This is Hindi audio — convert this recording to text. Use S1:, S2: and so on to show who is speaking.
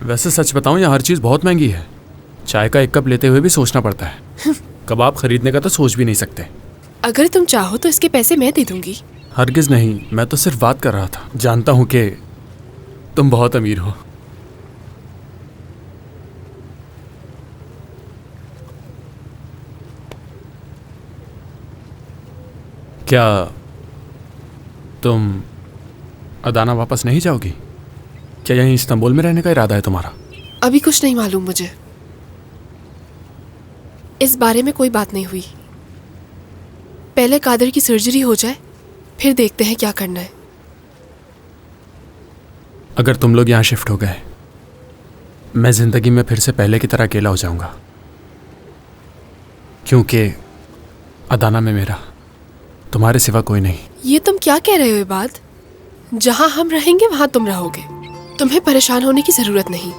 S1: वैसे सच बताऊं, यहाँ हर चीज़ बहुत महंगी है। चाय का एक कप लेते हुए भी सोचना पड़ता है। कबाब खरीदने का तो सोच भी नहीं सकते।
S2: अगर तुम चाहो तो इसके पैसे मैं दे दूंगी।
S1: हरगिज नहीं, मैं तो सिर्फ बात कर रहा था। जानता हूँ कि तुम बहुत अमीर हो। क्या तुम अदाना वापस नहीं जाओगी? क्या यहीं इस्तांबुल में रहने का इरादा है तुम्हारा?
S2: अभी कुछ नहीं मालूम मुझे, इस बारे में कोई बात नहीं हुई। पहले कादर की सर्जरी हो जाए, फिर देखते हैं क्या करना है।
S1: अगर तुम लोग यहाँ शिफ्ट हो गए, मैं जिंदगी में फिर से पहले की तरह अकेला हो जाऊंगा, क्योंकि अदाना में मेरा तुम्हारे सिवा कोई नहीं।
S2: ये तुम क्या कह रहे हो? ये बात, जहां हम रहेंगे वहां तुम रहोगे। तुम्हें परेशान होने की जरूरत नहीं।